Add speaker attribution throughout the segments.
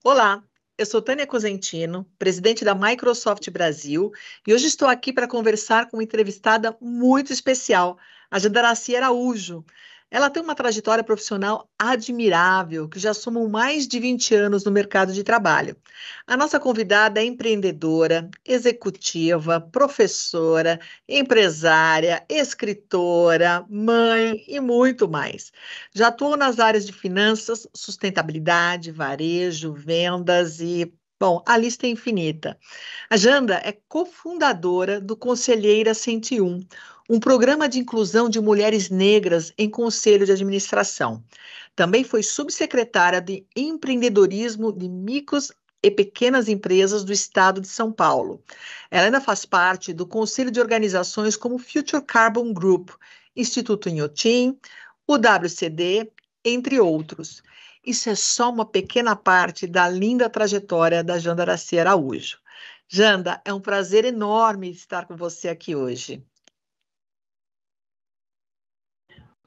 Speaker 1: Olá, eu sou Tânia Cosentino, presidente da Microsoft Brasil, e hoje estou aqui para conversar com uma entrevistada muito especial, a Jandaracy Araújo. Ela tem uma trajetória profissional admirável, que já somam mais de 20 anos no mercado de trabalho. A nossa convidada é empreendedora, executiva, professora, empresária, escritora, mãe e muito mais. Já atuou nas áreas de finanças, sustentabilidade, varejo, vendas e, bom, a lista é infinita. A Janda é cofundadora do Conselheira 101, um programa de inclusão de mulheres negras em conselho de administração. Também foi subsecretária de empreendedorismo de micros e pequenas empresas do estado de São Paulo. Ela ainda faz parte do conselho de organizações como Future Carbon Group, Instituto Inhotim, o WCD, entre outros. Isso é só uma pequena parte da linda trajetória da Jandaracy Araújo. Janda, é um prazer enorme estar com você aqui hoje.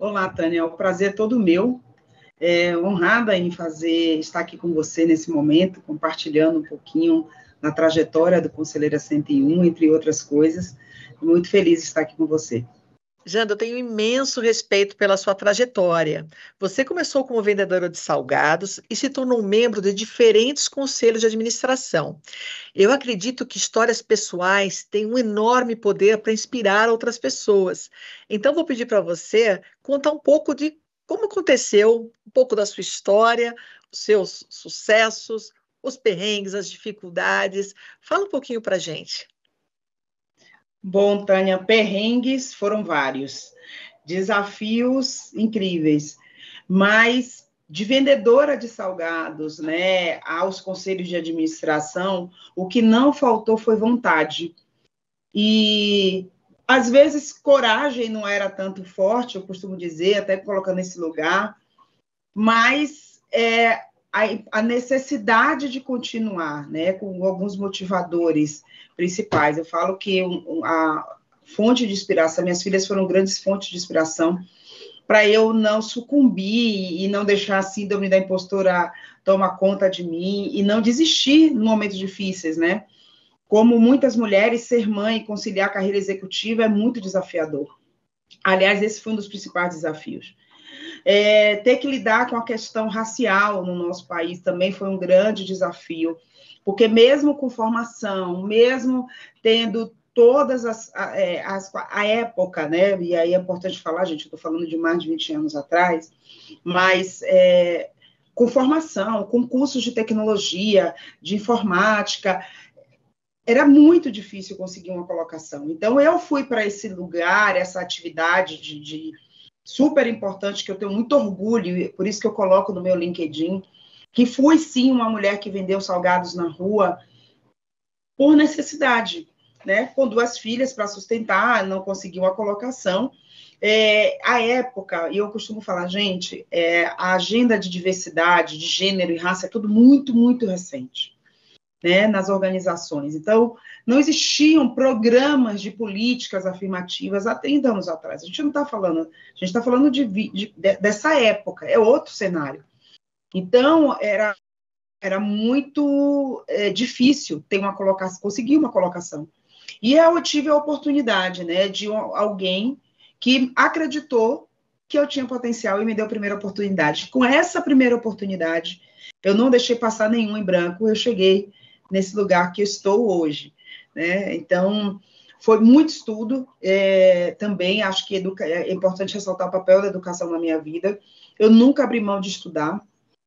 Speaker 2: Olá, Tânia, o prazer é todo meu. Honrada em estar aqui com você nesse momento, compartilhando um pouquinho da trajetória do Conselheira 101, entre outras coisas. Muito feliz de estar aqui com você.
Speaker 1: Janda, eu tenho imenso respeito pela sua trajetória. Você começou como vendedora de salgados e se tornou membro de diferentes conselhos de administração. Eu acredito que histórias pessoais têm um enorme poder para inspirar outras pessoas. Então, vou pedir para você contar um pouco de como aconteceu, um pouco da sua história, os seus sucessos, os perrengues, as dificuldades. Fala um pouquinho para a gente.
Speaker 2: Bom, Tânia, perrengues foram vários, desafios incríveis, mas de vendedora de salgados, né, aos conselhos de administração, o que não faltou foi vontade. E, às vezes, coragem não era tanto forte, eu costumo dizer, até colocando nesse lugar, mas a necessidade de continuar, né, com alguns motivadores principais. Eu falo que a fonte de inspiração, minhas filhas foram grandes fontes de inspiração para eu não sucumbir e não deixar a síndrome da impostora tomar conta de mim e não desistir em momentos difíceis, né? Como muitas mulheres, ser mãe e conciliar a carreira executiva é muito desafiador. Aliás, esse foi um dos principais desafios. Ter que lidar com a questão racial no nosso país também foi um grande desafio, porque mesmo com formação, mesmo tendo todas a época, né, e aí é importante falar, gente, eu estou falando de mais de 20 anos atrás, mas com formação, com cursos de tecnologia, de informática, era muito difícil conseguir uma colocação. Então, eu fui para esse lugar, essa atividade de super importante, que eu tenho muito orgulho, por isso que eu coloco no meu LinkedIn, que fui, sim, uma mulher que vendeu salgados na rua por necessidade, né? Com 2 filhas para sustentar, não consegui uma colocação. A época, e eu costumo falar, gente, a agenda de diversidade, de gênero e raça é tudo muito, muito recente, né, nas organizações. Então, não existiam programas de políticas afirmativas há 30 anos atrás. A gente não está falando, a gente está falando dessa época, é outro cenário. Então, era muito difícil ter uma colocação, conseguir uma colocação. E eu tive a oportunidade, né, de alguém que acreditou que eu tinha potencial e me deu a primeira oportunidade. Com essa primeira oportunidade, eu não deixei passar nenhum em branco, eu cheguei nesse lugar que eu estou hoje, né? Então, foi muito estudo, também acho que é importante ressaltar o papel da educação na minha vida. Eu nunca abri mão de estudar,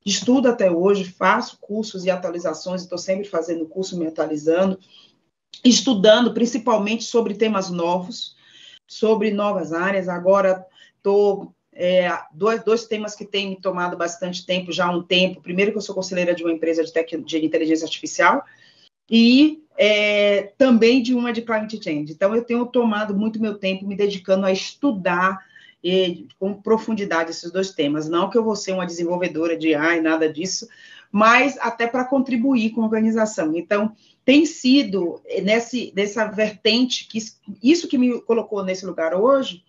Speaker 2: estudo até hoje, faço cursos e atualizações, estou sempre fazendo curso, me atualizando, estudando principalmente sobre temas novos, sobre novas áreas. Agora estou... dois temas que têm me tomado bastante tempo, já há um tempo. Primeiro, que eu sou conselheira de uma empresa de inteligência artificial e também de uma de climate change. Então, eu tenho tomado muito meu tempo me dedicando a estudar com profundidade esses 2 temas. Não que eu vou ser uma desenvolvedora de AI, nada disso, mas até para contribuir com a organização. Então, tem sido nessa vertente, isso que me colocou nesse lugar hoje,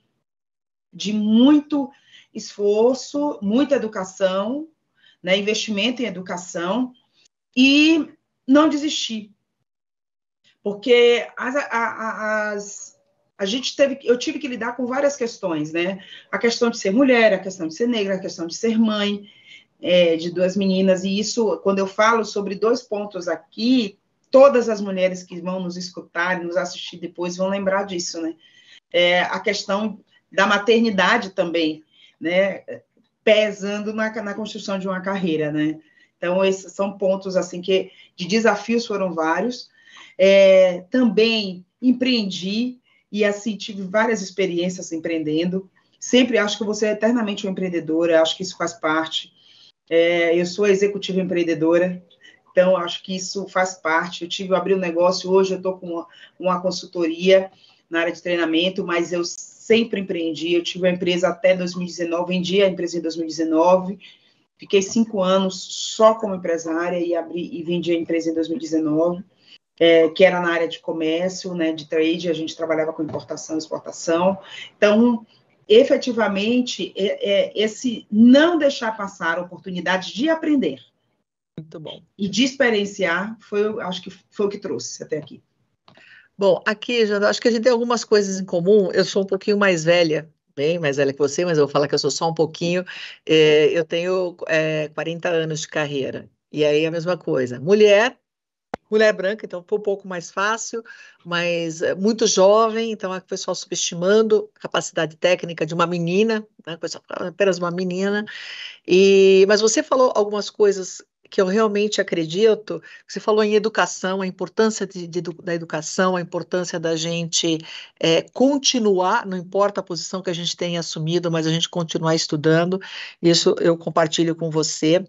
Speaker 2: de muito esforço, muita educação, né, investimento em educação, e não desistir. Porque eu tive que lidar com várias questões, né? A questão de ser mulher, a questão de ser negra, a questão de ser mãe, de duas meninas, e isso, quando eu falo sobre 2 pontos aqui, todas as mulheres que vão nos escutar e nos assistir depois vão lembrar disso, né? A questão da maternidade também, né? Pesando na construção de uma carreira, né? Então, esses são pontos, assim, que de desafios foram vários. Também empreendi, e, assim, tive várias experiências empreendendo. Sempre acho que eu vou ser eternamente uma empreendedora, acho que isso faz parte. Eu sou executiva empreendedora, então acho que isso faz parte. Eu abri um negócio, hoje eu estou com uma consultoria na área de treinamento, mas eu sempre empreendi. Eu tive uma empresa até 2019, vendi a empresa em 2019, fiquei 5 anos só como empresária e vendi a empresa em 2019, que era na área de comércio, né, de trade, a gente trabalhava com importação e exportação. Então, efetivamente, esse não deixar passar a oportunidade de aprender.
Speaker 1: Muito bom.
Speaker 2: E de experienciar, acho que foi o que trouxe até aqui.
Speaker 1: Bom, aqui, já acho que a gente tem algumas coisas em comum. Eu sou um pouquinho mais velha, bem mais velha que você, mas eu vou falar que eu sou só um pouquinho. Eu tenho 40 anos de carreira. E aí a mesma coisa. Mulher branca, então foi um pouco mais fácil, mas muito jovem, então o pessoal subestimando a capacidade técnica de uma menina, né? O pessoal fala, apenas uma menina. Mas você falou algumas coisas que eu realmente acredito. Você falou em educação, a importância da educação, a importância da gente continuar, não importa a posição que a gente tenha assumido, mas a gente continuar estudando. Isso eu compartilho com você.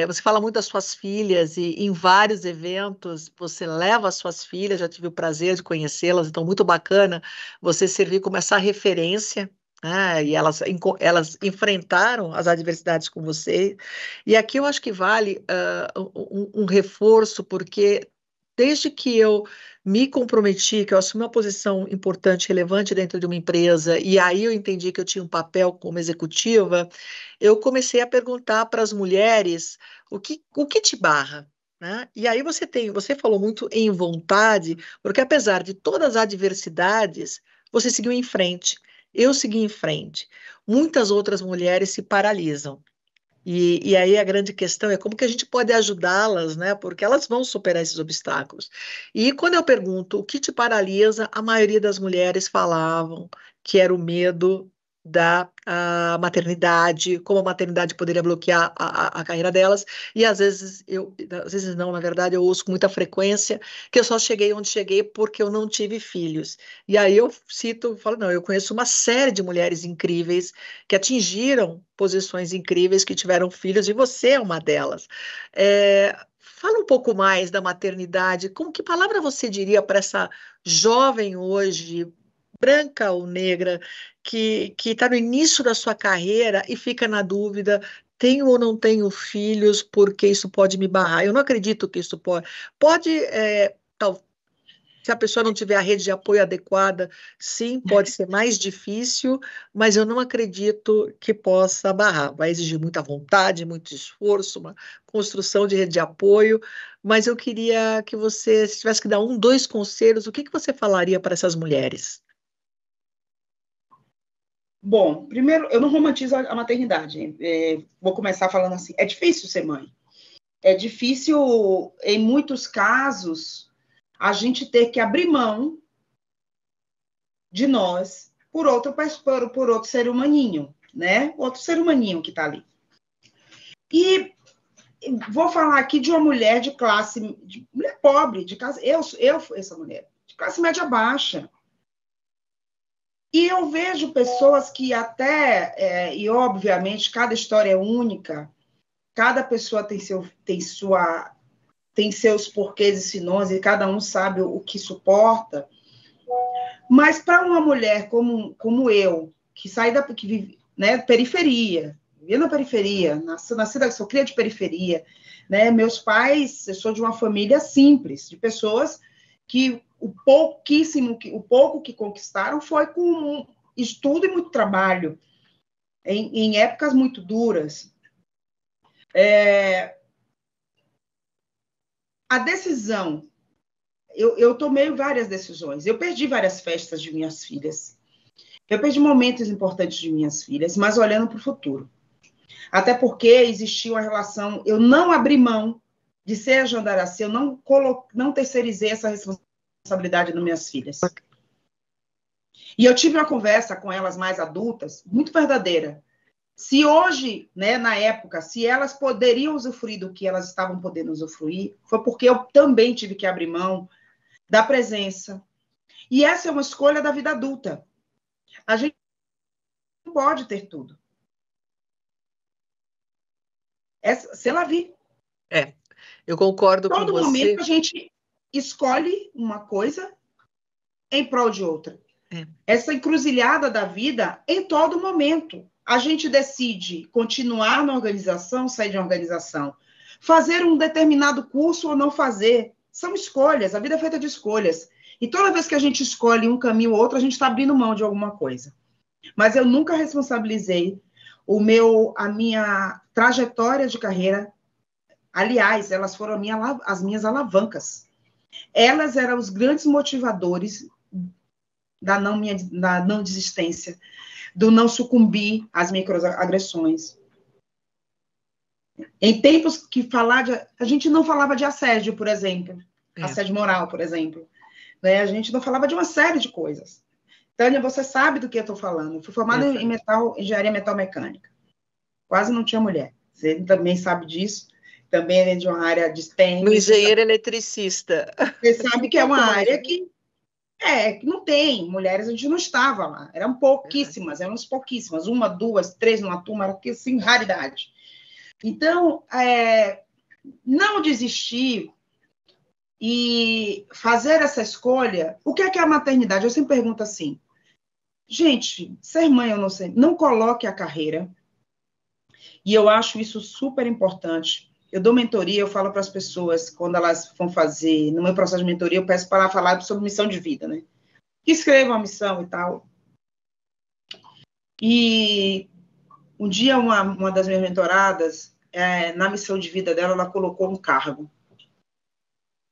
Speaker 1: Você fala muito das suas filhas e em vários eventos você leva as suas filhas, já tive o prazer de conhecê-las, então muito bacana você servir como essa referência. E elas enfrentaram as adversidades com você. E aqui eu acho que vale um reforço, porque desde que eu me comprometi, que eu assumi uma posição importante, relevante dentro de uma empresa, e aí eu entendi que eu tinha um papel como executiva, eu comecei a perguntar para as mulheres o que te barra. Né? E aí você falou muito em vontade, porque apesar de todas as adversidades, você seguiu em frente. Eu segui em frente. Muitas outras mulheres se paralisam. E aí a grande questão é como que a gente pode ajudá-las, né? Porque elas vão superar esses obstáculos. E quando eu pergunto o que te paralisa, a maioria das mulheres falavam que era o medo da maternidade, como a maternidade poderia bloquear a carreira delas. E às vezes não, na verdade, eu ouço com muita frequência que eu só cheguei onde cheguei porque eu não tive filhos. E aí eu falo, não, eu conheço uma série de mulheres incríveis que atingiram posições incríveis, que tiveram filhos, e você é uma delas. Fala um pouco mais da maternidade. Que palavra você diria para essa jovem hoje, branca ou negra, que está no início da sua carreira e fica na dúvida: tenho ou não tenho filhos, porque isso pode me barrar? Eu não acredito que isso pode. Pode, se a pessoa não tiver a rede de apoio adequada, sim, pode ser mais difícil, mas eu não acredito que possa barrar. Vai exigir muita vontade, muito esforço, uma construção de rede de apoio, mas eu queria que você, se tivesse que dar 2 conselhos, o que você falaria para essas mulheres?
Speaker 2: Bom, primeiro, eu não romantizo a maternidade. Vou começar falando assim, é difícil ser mãe. É difícil, em muitos casos, a gente ter que abrir mão de nós por outro ser humaninho, né? Outro ser humaninho que está ali. E vou falar aqui de uma mulher de mulher pobre, de classe, eu essa mulher, de classe média baixa. E eu vejo pessoas que e obviamente cada história é única, cada pessoa tem seus porquês e sinões, e cada um sabe o que suporta. Mas para uma mulher como eu, que sai que vive, né, periferia, vivia na periferia, nascida, sou cria de periferia, né? Meus pais, eu sou de uma família simples, de pessoas que o pouco que conquistaram foi com estudo e muito trabalho, em épocas muito duras. A decisão, eu tomei várias decisões, eu perdi várias festas de minhas filhas, eu perdi momentos importantes de minhas filhas, mas olhando para o futuro. Até porque existia uma relação, eu não abri mão de ser a Jandaracy, eu não terceirizei essa responsabilidade nas minhas filhas. E eu tive uma conversa com elas mais adultas, muito verdadeira. Se hoje, né, na época, se elas poderiam usufruir do que elas estavam podendo usufruir, foi porque eu também tive que abrir mão da presença. E essa é uma escolha da vida adulta. A gente não pode ter tudo. Se ela vir.
Speaker 1: Eu concordo com
Speaker 2: Todo
Speaker 1: você.
Speaker 2: momento a gente escolhe uma coisa em prol de outra. Essa encruzilhada da vida, em todo momento, a gente decide continuar na organização, sair de uma organização, fazer um determinado curso ou não fazer. São escolhas, a vida é feita de escolhas. E toda vez que a gente escolhe um caminho ou outro, a gente está abrindo mão de alguma coisa. Mas eu nunca responsabilizei a minha trajetória de carreira. Aliás, elas foram as minhas alavancas. Elas eram os grandes motivadores da não desistência, do não sucumbir às microagressões. Em tempos que a gente não falava de assédio, por exemplo, assédio moral, por exemplo, né? A gente não falava de uma série de coisas. Tânia, você sabe do que eu estou falando. Eu fui formada em engenharia metalmecânica. Quase não tinha mulher. Você também sabe disso. Também é de uma área de STEM.
Speaker 1: No engenheiro eletricista.
Speaker 2: Você sabe que é uma área que não tem mulheres, a gente não estava lá. Eram pouquíssimas, uma, duas, três numa turma, era assim, raridade. Então, não desistir e fazer essa escolha. O que é a maternidade? Eu sempre pergunto assim, gente, ser mãe eu não sei, não coloque a carreira, e eu acho isso super importante. Eu dou mentoria, eu falo para as pessoas, quando elas vão fazer, no meu processo de mentoria, eu peço para falar sobre missão de vida, né? Que escrevam a missão e tal. E um dia, uma das minhas mentoradas, na missão de vida dela, ela colocou um cargo.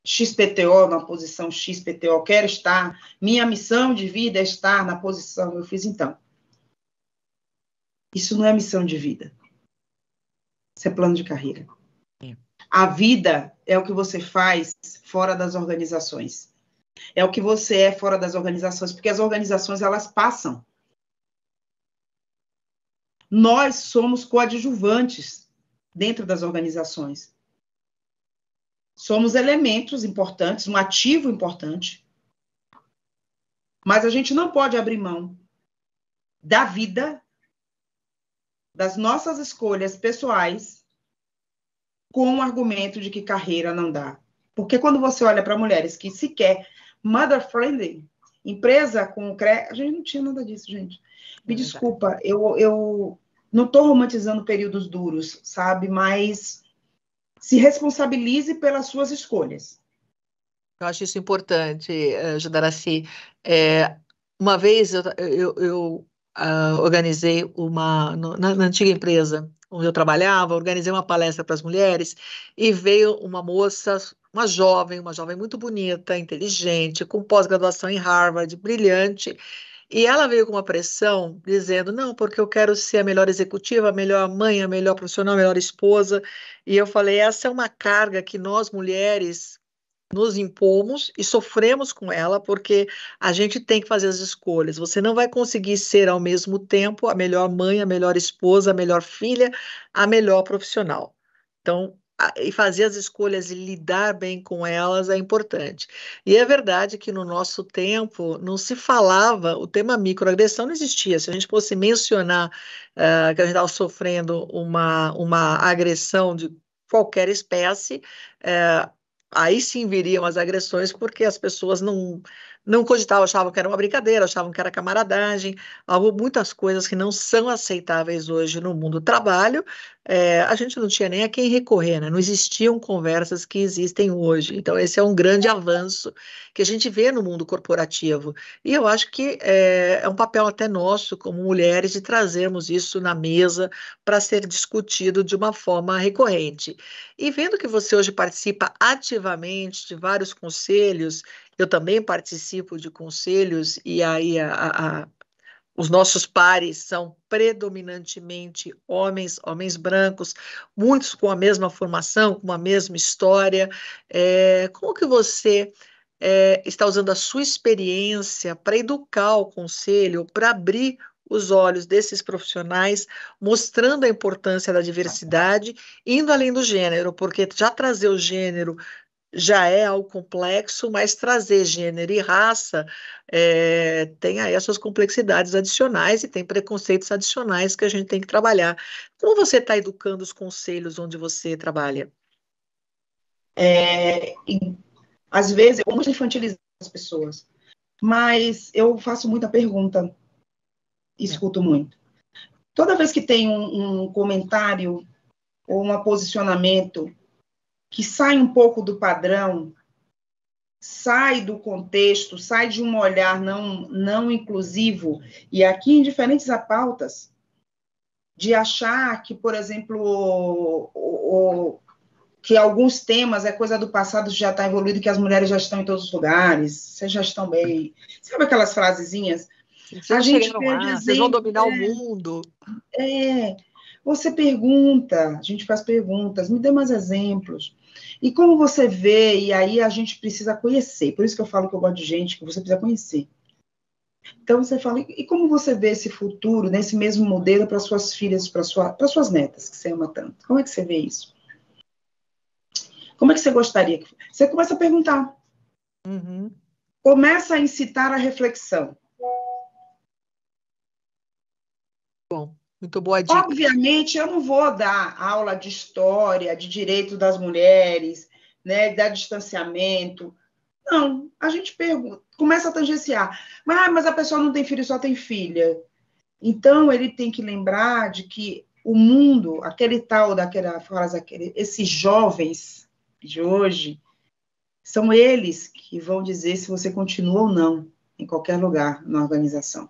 Speaker 2: XPTO, na posição XPTO, quero estar, minha missão de vida é estar na posição, eu fiz então. Isso não é missão de vida. Isso é plano de carreira. A vida é o que você faz fora das organizações. É o que você é fora das organizações, porque as organizações, elas passam. Nós somos coadjuvantes dentro das organizações. Somos elementos importantes, um ativo importante, mas a gente não pode abrir mão da vida, das nossas escolhas pessoais, com o argumento de que carreira não dá. Porque quando você olha para mulheres que sequer mother-friendly, empresa com a gente não tinha nada disso, gente. Me desculpa, eu não estou romantizando períodos duros, sabe? Mas se responsabilize pelas suas escolhas.
Speaker 1: Eu acho isso importante, Jandaracy. Uma vez eu organizei na antiga empresa onde eu trabalhava, organizei uma palestra para as mulheres e veio uma moça, uma jovem muito bonita, inteligente, com pós-graduação em Harvard, brilhante, e ela veio com uma pressão dizendo, não, porque eu quero ser a melhor executiva, a melhor mãe, a melhor profissional, a melhor esposa, e eu falei, essa é uma carga que nós mulheres nos impomos e sofremos com ela, porque a gente tem que fazer as escolhas. Você não vai conseguir ser ao mesmo tempo a melhor mãe, a melhor esposa, a melhor filha, a melhor profissional. Então, e fazer as escolhas e lidar bem com elas é importante. E é verdade que no nosso tempo não se falava, o tema microagressão não existia. Se a gente fosse mencionar que a gente estava sofrendo uma agressão de qualquer espécie, aí sim viriam as agressões, porque as pessoas não cogitavam, achavam que era uma brincadeira, achavam que era camaradagem, muitas coisas que não são aceitáveis hoje no mundo do trabalho. A gente não tinha nem a quem recorrer, né? Não existiam conversas que existem hoje. Então, esse é um grande avanço que a gente vê no mundo corporativo. E eu acho que é um papel até nosso, como mulheres, de trazermos isso na mesa para ser discutido de uma forma recorrente. E vendo que você hoje participa ativamente de vários conselhos, eu também participo de conselhos, e aí os nossos pares são predominantemente homens, homens brancos, muitos com a mesma formação, com a mesma história. Como que você está usando a sua experiência para educar o conselho, para abrir os olhos desses profissionais, mostrando a importância da diversidade, indo além do gênero, porque já trazer o gênero já é algo complexo, mas trazer gênero e raça tem aí as suas complexidades adicionais e tem preconceitos adicionais que a gente tem que trabalhar. Como você está educando os conselhos onde você trabalha?
Speaker 2: Às vezes, eu muito infantilizo as pessoas, mas eu faço muita pergunta, escuto muito. Toda vez que tem um comentário ou um posicionamento que sai um pouco do padrão, sai do contexto, sai de um olhar não inclusivo, e aqui em diferentes pautas, de achar que, por exemplo, que alguns temas é coisa do passado, já está evoluído, que as mulheres já estão em todos os lugares, vocês já estão bem. Sabe aquelas frasezinhas?
Speaker 1: Vocês
Speaker 2: A
Speaker 1: já
Speaker 2: gente
Speaker 1: chegaram
Speaker 2: perde
Speaker 1: lá, vocês vão
Speaker 2: exemplo.
Speaker 1: dominar o mundo.
Speaker 2: Você pergunta, a gente faz perguntas, me dê mais exemplos. E como você vê, e aí a gente precisa conhecer, por isso que eu falo que eu gosto de gente, que você precisa conhecer. Então você fala, e como você vê esse futuro, nesse mesmo modelo para suas filhas, para suas netas, que você ama tanto? Como é que você vê isso? Como é que você gostaria que... Você começa a perguntar.
Speaker 1: Uhum.
Speaker 2: Começa a incitar a reflexão.
Speaker 1: Bom, muito boa dica.
Speaker 2: Obviamente, eu não vou dar aula de história, de direito das mulheres, né, da distanciamento. Não, a gente pergunta, começa a tangenciar. Mas a pessoa não tem filho, só tem filha. Então, ele tem que lembrar de que o mundo, esses jovens de hoje, são eles que vão dizer se você continua ou não em qualquer lugar na organização.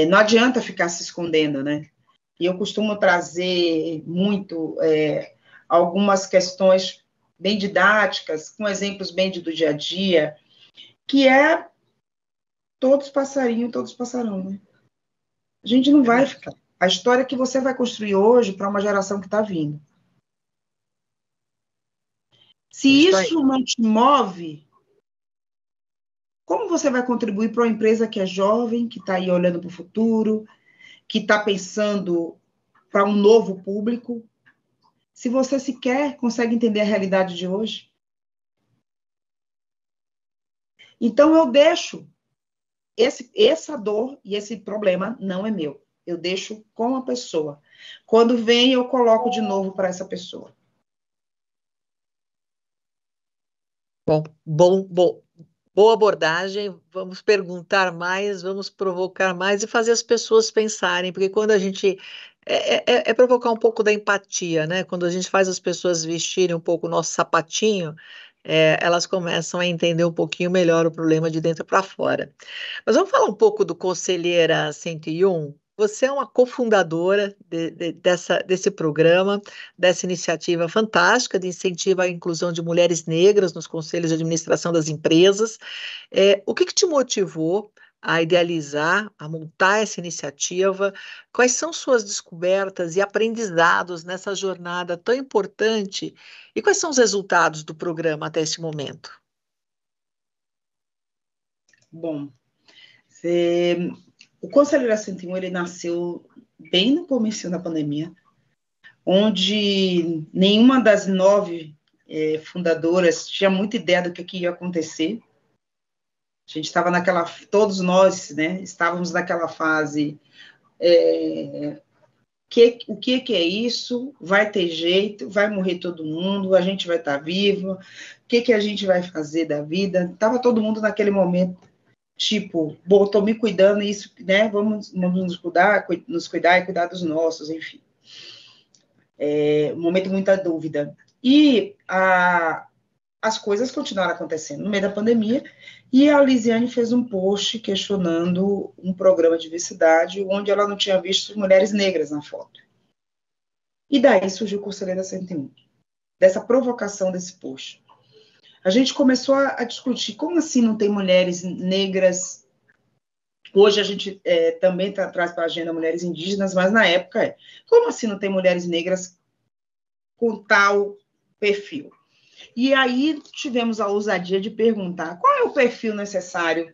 Speaker 2: Não adianta ficar se escondendo, né? E eu costumo trazer muito algumas questões bem didáticas, com exemplos bem do dia a dia, que é todos passarinho, todos passarão, né? A gente não vai ficar. A história que você vai construir hoje para uma geração que está vindo. Se isso não te move, como você vai contribuir para uma empresa que é jovem, que está aí olhando para o futuro, que está pensando para um novo público, se você sequer consegue entender a realidade de hoje? Então, eu deixo essa dor e esse problema não é meu. Eu deixo com a pessoa. Quando vem, eu coloco de novo para essa pessoa.
Speaker 1: Bom, boa abordagem. Vamos perguntar mais, vamos provocar mais e fazer as pessoas pensarem, porque quando a gente provocar um pouco da empatia, né? Quando a gente faz as pessoas vestirem um pouco o nosso sapatinho, elas começam a entender um pouquinho melhor o problema de dentro para fora. Mas vamos falar um pouco do Conselheira 101. Você é uma cofundadora desse programa, dessa iniciativa fantástica de incentivo à inclusão de mulheres negras nos conselhos de administração das empresas. O que te motivou a idealizar, a montar essa iniciativa? Quais são suas descobertas e aprendizados nessa jornada tão importante? E quais são os resultados do programa até esse momento?
Speaker 2: Bom, o Conselheira 101, ele nasceu bem no começo da pandemia, onde nenhuma das 9 fundadoras tinha muita ideia do que ia acontecer. A gente estava todos nós, né, estávamos naquela fase o que é isso? Vai ter jeito? Vai morrer todo mundo? A gente vai estar vivo? O que a gente vai fazer da vida? Estava todo mundo naquele momento, tipo, bom, estou me cuidando, isso, né? Vamos nos cuidar e cuidar dos nossos, enfim. Um momento de muita dúvida. E as coisas continuaram acontecendo no meio da pandemia, e a Lisiane fez um post questionando um programa de diversidade onde ela não tinha visto mulheres negras na foto. E daí surgiu o Conselheira 101, dessa provocação desse post. A gente começou a discutir, como assim não tem mulheres negras? Hoje a gente também traz para a agenda mulheres indígenas, mas na época como assim não tem mulheres negras com tal perfil? E aí tivemos a ousadia de perguntar, qual é o perfil necessário?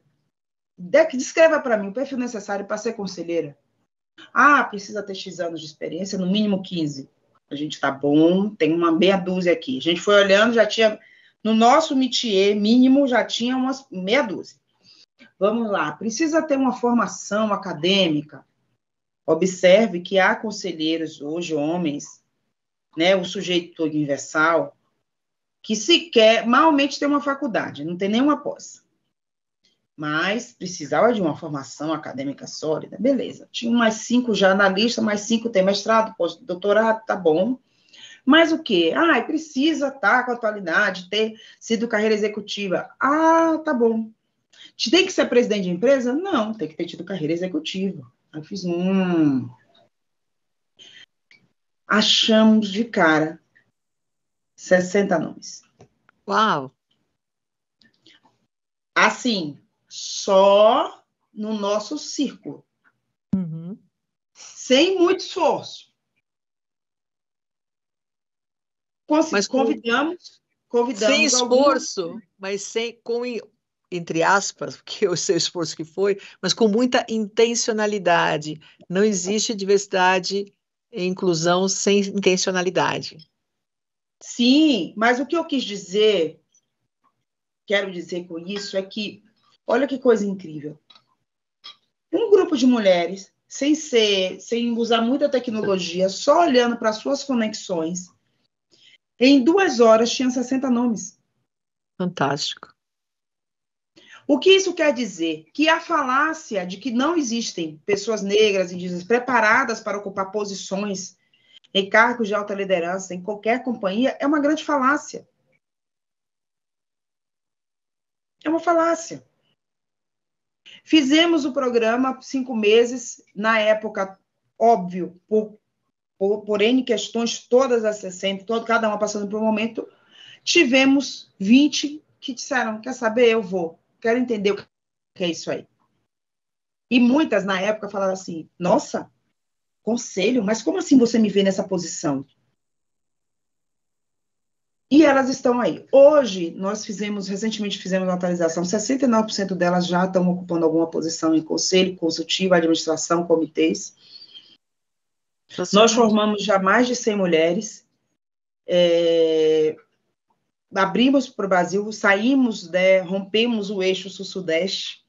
Speaker 2: Descreva para mim o perfil necessário para ser conselheira. Precisa ter X anos de experiência, no mínimo 15. A gente tá bom, tem uma meia dúzia aqui. A gente foi olhando, já tinha, no nosso métier mínimo, já tinha umas meia dúzia. Vamos lá, precisa ter uma formação acadêmica. Observe que há conselheiros, hoje homens, né, o sujeito universal, que sequer, malmente tem uma faculdade, não tem nenhuma pós. Mas precisava de uma formação acadêmica sólida, beleza. Tinha mais 5 já na lista, mais 5 tem mestrado, pós-doutorado, tá bom. Mas o quê? Precisa estar com atualidade, ter sido carreira executiva. Tá bom. Tem que ser presidente de empresa? Não, tem que ter tido carreira executiva. Aí eu fiz, achamos de cara 60 nomes.
Speaker 1: Uau!
Speaker 2: Assim, só no nosso círculo.
Speaker 1: Uhum.
Speaker 2: Sem muito esforço.
Speaker 1: Mas
Speaker 2: convidamos
Speaker 1: sem esforço,
Speaker 2: algumas...
Speaker 1: mas entre aspas, que o seu esforço que foi, mas com muita intencionalidade. Não existe diversidade e inclusão sem intencionalidade.
Speaker 2: Sim, mas o que eu quero dizer com isso é que, olha que coisa incrível. Um grupo de mulheres, sem usar muita tecnologia, só olhando para suas conexões, em 2 horas tinha 60 nomes.
Speaker 1: Fantástico.
Speaker 2: O que isso quer dizer? Que a falácia de que não existem pessoas negras, indígenas, preparadas para ocupar posições em cargos de alta liderança, em qualquer companhia, é uma grande falácia. É uma falácia. Fizemos o programa 5 meses, na época, óbvio, por N questões, todas as 60, cada uma passando por um momento, tivemos 20 que disseram, quer saber, eu vou, quero entender o que é isso aí. E muitas, na época, falaram assim, nossa, conselho, mas como assim você me vê nessa posição? E elas estão aí. Hoje, recentemente fizemos uma atualização, 69% delas já estão ocupando alguma posição em conselho, consultivo, administração, comitês. Nós formamos já mais de 100 mulheres, abrimos para o Brasil, saímos, rompemos o eixo sul-sudeste.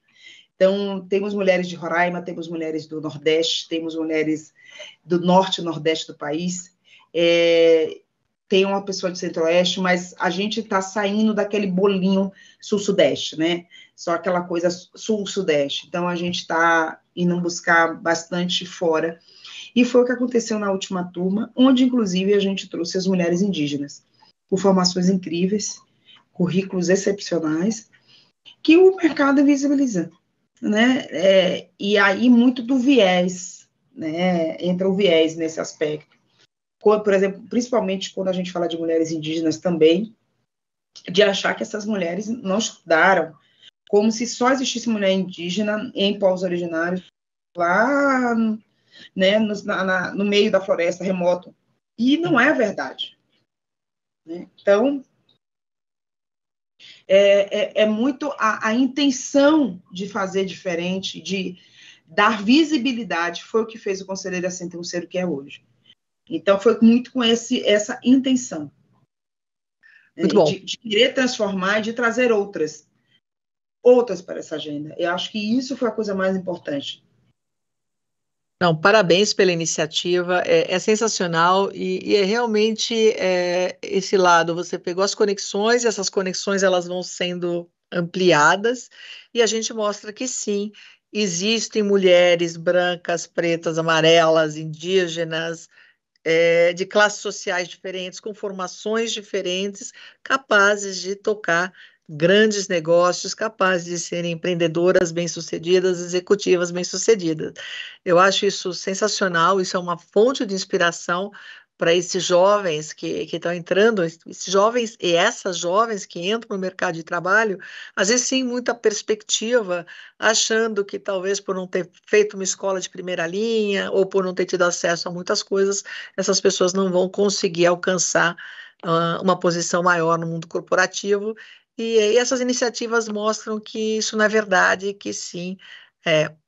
Speaker 2: Então, temos mulheres de Roraima, temos mulheres do Nordeste, temos mulheres do Norte e Nordeste do país, tem uma pessoa de Centro-Oeste, mas a gente está saindo daquele bolinho Sul-Sudeste, né? Só aquela coisa Sul-Sudeste. Então, a gente está indo buscar bastante fora. E foi o que aconteceu na última turma, onde, inclusive, a gente trouxe as mulheres indígenas, com formações incríveis, currículos excepcionais, que o mercado invisibiliza, né? E aí, muito do viés, né? Entra o viés nesse aspecto. Por exemplo, principalmente quando a gente fala de mulheres indígenas também, de achar que essas mulheres não estudaram, como se só existisse mulher indígena em povos originários, lá, né, no meio da floresta, remoto. E não é verdade. Né? Então, é muito a intenção de fazer diferente, de dar visibilidade, foi o que fez o Conselheiro 101 ser o que é hoje. Então, foi muito com essa intenção.
Speaker 1: Muito bom.
Speaker 2: De querer transformar e de trazer outras para essa agenda. Eu acho que isso foi a coisa mais importante.
Speaker 1: Não, parabéns pela iniciativa, é sensacional e é realmente esse lado, você pegou as conexões, e essas conexões elas vão sendo ampliadas e a gente mostra que sim, existem mulheres brancas, pretas, amarelas, indígenas, de classes sociais diferentes, com formações diferentes, capazes de tocar grandes negócios, capazes de serem empreendedoras bem-sucedidas, executivas bem-sucedidas. Eu acho isso sensacional, isso é uma fonte de inspiração para esses jovens que estão entrando, esses jovens e essas jovens que entram no mercado de trabalho, às vezes sem muita perspectiva, achando que talvez por não ter feito uma escola de primeira linha ou por não ter tido acesso a muitas coisas, essas pessoas não vão conseguir alcançar uma posição maior no mundo corporativo. E essas iniciativas mostram que isso não é verdade, que sim,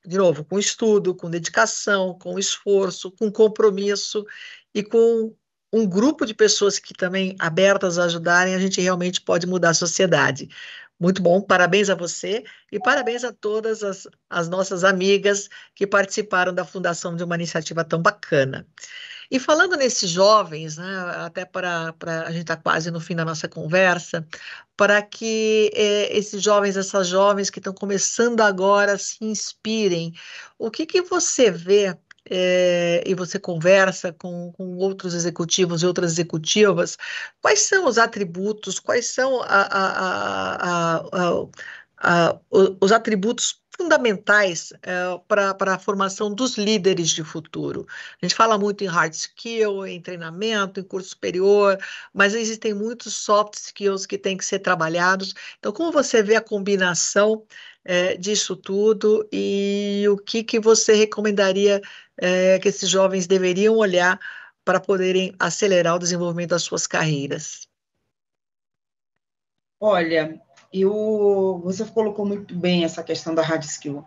Speaker 1: de novo, com estudo, com dedicação, com esforço, com compromisso e com um grupo de pessoas que também abertas a ajudarem, a gente realmente pode mudar a sociedade. Muito bom, parabéns a você e parabéns a todas as nossas amigas que participaram da fundação de uma iniciativa tão bacana. E falando nesses jovens, né, até para a gente está quase no fim da nossa conversa, para que esses jovens, essas jovens que estão começando agora se inspirem, o que que você vê e você conversa com outros executivos e outras executivas, quais são os atributos, quais são os atributos fundamentais para a formação dos líderes de futuro? A gente fala muito em hard skill, em treinamento, em curso superior, mas existem muitos soft skills que têm que ser trabalhados. Então, como você vê a combinação disso tudo e o que que você recomendaria que esses jovens deveriam olhar para poderem acelerar o desenvolvimento das suas carreiras?
Speaker 2: Olha, você colocou muito bem essa questão da hard skill.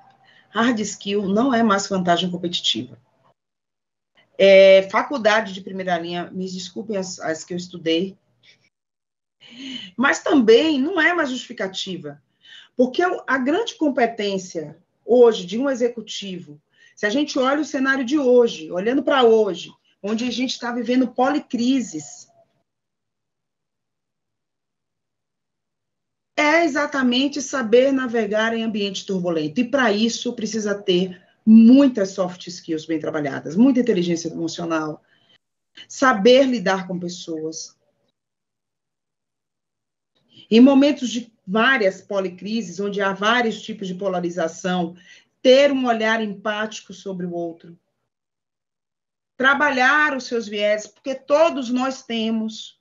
Speaker 2: Hard skill não é mais vantagem competitiva. Faculdade de primeira linha, me desculpem as que eu estudei, mas também não é mais justificativa, porque a grande competência hoje de um executivo, se a gente olha o cenário de hoje, olhando para hoje, onde a gente está vivendo policrises, é exatamente saber navegar em ambiente turbulento. E para isso precisa ter muitas soft skills bem trabalhadas, muita inteligência emocional, saber lidar com pessoas. Em momentos de várias policrises, onde há vários tipos de polarização, ter um olhar empático sobre o outro. Trabalhar os seus viés, porque todos nós temos.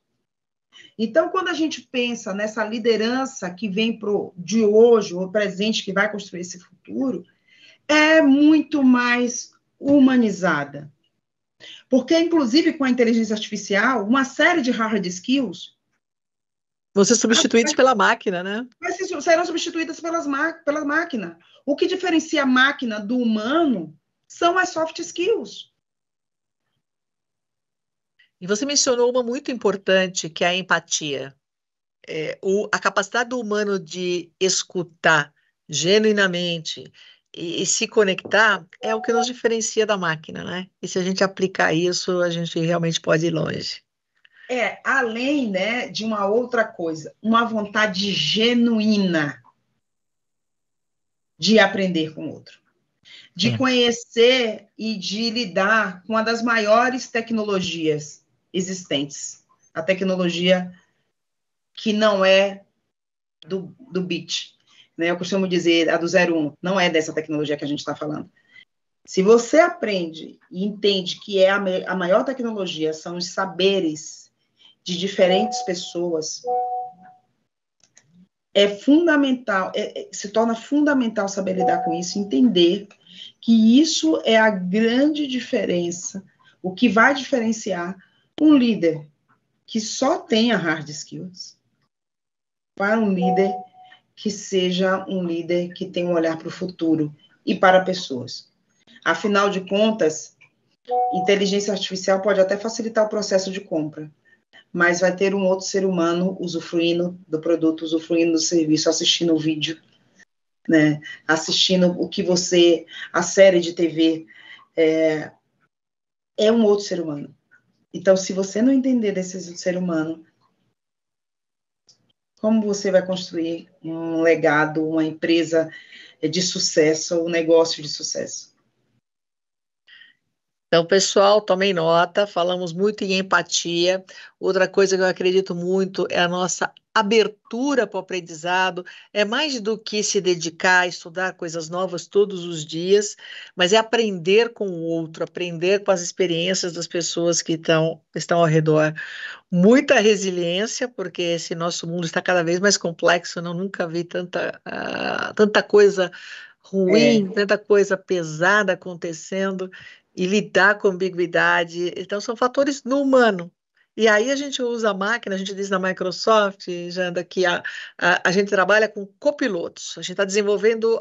Speaker 2: Então, quando a gente pensa nessa liderança que vem de hoje, o presente que vai construir esse futuro, é muito mais humanizada. Porque, inclusive, com a inteligência artificial, uma série de hard skills
Speaker 1: Vão ser substituídos pela máquina, né?
Speaker 2: serão substituídas pela máquina. O que diferencia a máquina do humano são as soft skills.
Speaker 1: E você mencionou uma muito importante, que é a empatia. A capacidade do humano de escutar genuinamente e se conectar é o que nos diferencia da máquina, né? E se a gente aplicar isso, a gente realmente pode ir longe.
Speaker 2: Além, né, de uma outra coisa, uma vontade genuína de aprender com o outro, de conhecer e de lidar com uma das maiores tecnologias existentes, a tecnologia que não é do bit, né? Eu costumo dizer a do 01, não é dessa tecnologia que a gente está falando. Se você aprende e entende que a maior tecnologia são os saberes de diferentes pessoas, é fundamental, se torna fundamental saber lidar com isso, entender que isso é a grande diferença, o que vai diferenciar um líder que só tenha hard skills para um líder que seja um líder que tenha um olhar para o futuro e para pessoas. Afinal de contas, inteligência artificial pode até facilitar o processo de compra, mas vai ter um outro ser humano usufruindo do produto, usufruindo do serviço, assistindo o vídeo, né? Assistindo a série de TV, é um outro ser humano. Então, se você não entender desse ser humano, como você vai construir um legado, uma empresa de sucesso, um negócio de sucesso?
Speaker 1: Então, pessoal, tomem nota, falamos muito em empatia. Outra coisa que eu acredito muito é a nossa abertura para o aprendizado. É mais do que se dedicar a estudar coisas novas todos os dias, mas é aprender com o outro, aprender com as experiências das pessoas que estão ao redor. Muita resiliência, porque esse nosso mundo está cada vez mais complexo. Eu nunca vi tanta coisa ruim, tanta coisa pesada acontecendo e lidar com ambiguidade. Então, são fatores no humano. E aí a gente usa a máquina, a gente diz na Microsoft, Janda, que a gente trabalha com copilotos. A gente está desenvolvendo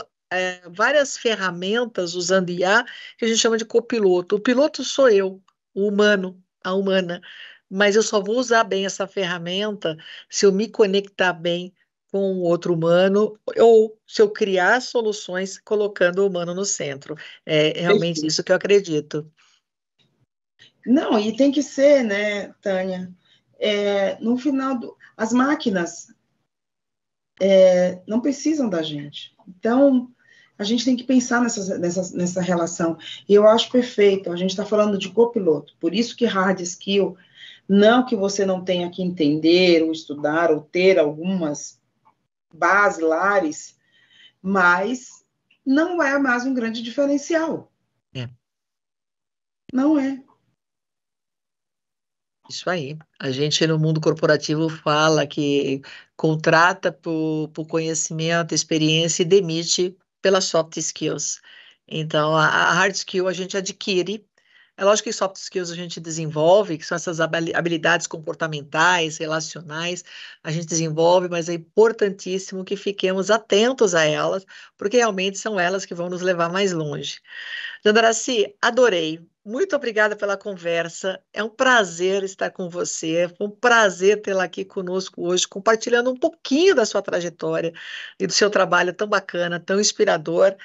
Speaker 1: várias ferramentas usando IA que a gente chama de copiloto. O piloto sou eu, o humano, a humana. Mas eu só vou usar bem essa ferramenta se eu me conectar bem com o outro humano ou se eu criar soluções colocando o humano no centro. É realmente isso que eu acredito.
Speaker 2: Não, e tem que ser, né, Tânia? No final, as máquinas não precisam da gente. Então, a gente tem que pensar nessa relação. E eu acho perfeito. A gente está falando de copiloto. Por isso que hard skill, não que você não tenha que entender, ou estudar, ou ter algumas basilares, mas não é mais um grande diferencial.
Speaker 1: É.
Speaker 2: Não é.
Speaker 1: Isso aí. A gente no mundo corporativo fala que contrata por conhecimento, experiência e demite pelas soft skills. Então, a hard skill a gente adquire. É lógico que soft skills a gente desenvolve, que são essas habilidades comportamentais, relacionais, a gente desenvolve, mas é importantíssimo que fiquemos atentos a elas, porque realmente são elas que vão nos levar mais longe. Jandaraci, adorei. Muito obrigada pela conversa. É um prazer estar com você. Foi um prazer tê-la aqui conosco hoje, compartilhando um pouquinho da sua trajetória e do seu trabalho tão bacana, tão inspirador.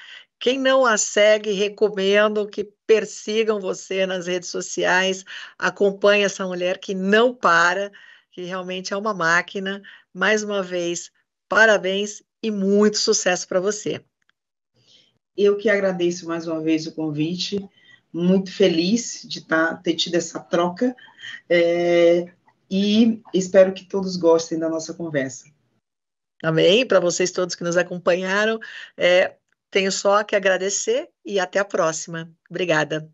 Speaker 1: Quem não a segue, recomendo que persigam você nas redes sociais. Acompanhe essa mulher que não para, que realmente é uma máquina. Mais uma vez, parabéns e muito sucesso para você.
Speaker 2: Eu que agradeço mais uma vez o convite, muito feliz de ter tido essa troca, e espero que todos gostem da nossa conversa.
Speaker 1: Também, para vocês todos que nos acompanharam, tenho só que agradecer e até a próxima. Obrigada.